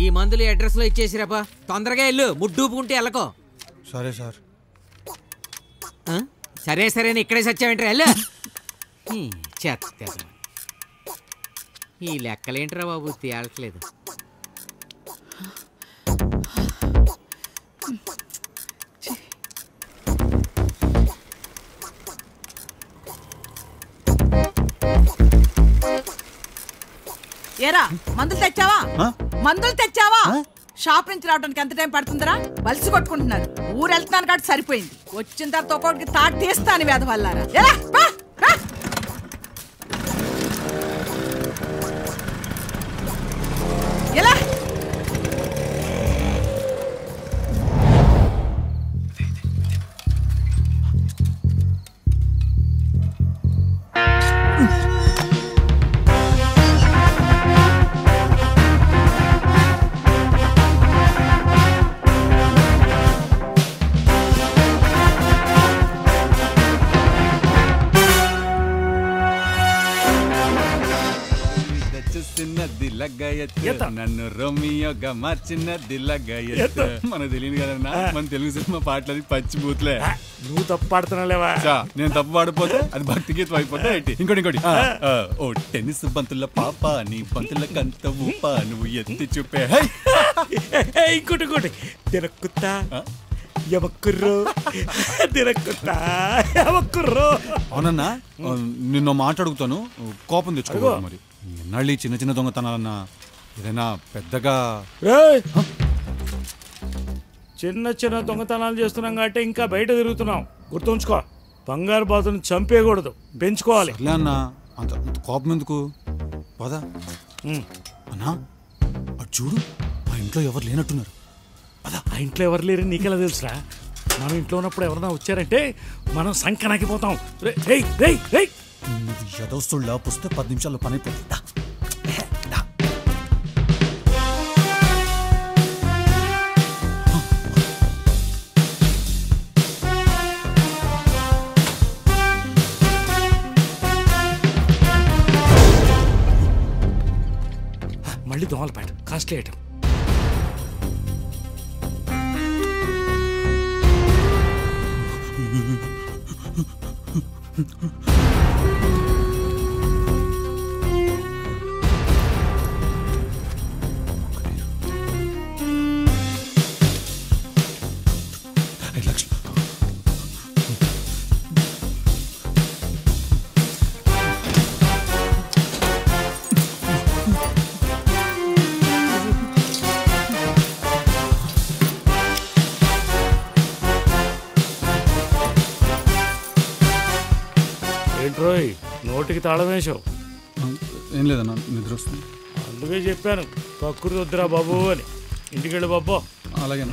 ఈ మందులు అడ్రస్ లో ఇచ్చేసిరాపా. తొందరగా వెళ్ళు, ముడ్డూపుకుంటే వెళ్ళకో. సరే సార్. సరే సరే ఇక్కడే సచ్చావేంట్రా, వెళ్ళు. చెత్త ఈ లెక్కలేంట్రా బాబు, తేలట్లేదు. ఏరా మందులు తెచ్చావా? మందులు తెచ్చావా? షాప్ నుంచి రావడానికి ఎంత టైం పడుతుందిరా? వలసి కొట్టుకుంటున్నారు. ఊరు వెళ్తున్నాను కాబట్టి సరిపోయింది. వచ్చిన తర్వాత ఒక్కొక్కటి తాటి తీస్తాను వేద వల్లారా. ఎలా నన్ను రోమియోగా మార్చినది లగాయత్. మనకు తెలియదు కదన్నా, మన తెలుగు సినిమా పాటలు పచ్చి బూత్లే. నువ్వు తప్పు పాడుతున్నావులేవా? నేను తప్పు పాడిపోతే అది భక్తి గీతం అయిపోతే ఇంకోటి ఓ టెన్నిస్ బంతుల పాప నీ బంతుల కంత ఊప నువ్వు ఎత్తి చూపే. ఇంకోటి తినక్కుత్తా ఎవక్కుర్రో తినక్కుత్తా ఎవక్కుర్రో. అవునన్నా, నిన్న మాట్లాడుగుతాను, కోపం తెచ్చుకో. మరి ఎన్నాళ్ళు చిన్న చిన్న దొంగతనాలన్నా ఏదైనా పెద్దగా చిన్న చిన్న దొంగతనాలు చేస్తున్నాం కాబట్టి ఇంకా బయట తిరుగుతున్నాం. గుర్తుంచుకో, బంగారు బాతుని చంపేయకూడదు, పెంచుకోవాలి. అన్నా అంత కోపం ఎందుకు? పదా అన్నా, అటు చూడు, ఆ ఇంట్లో ఎవరు లేనట్టున్నారు. ఆ ఇంట్లో ఎవరు లేరని నీకెలా తెలుసురా? మనం ఇంట్లో ఉన్నప్పుడు ఎవరన్నా వచ్చారంటే మనం సంకనాకిపోతాం. నువ్వు యదోస్తుళ్ళ పుస్తే 10 నిమిషాల్లో పని అయిపోతుంది. మళ్ళీ దోమలపేట కాస్ట్లీ ఐటమ్. ఏంట్రోయ్ నోటికి తాళం వేసావు? ఏం లేదన్నా, నిద్ర వస్తుంది. అందుకే చెప్పాను కక్కురు వద్దురా బాబు అని. ఇంటికి వెళ్ళు బాబు. అలాగే.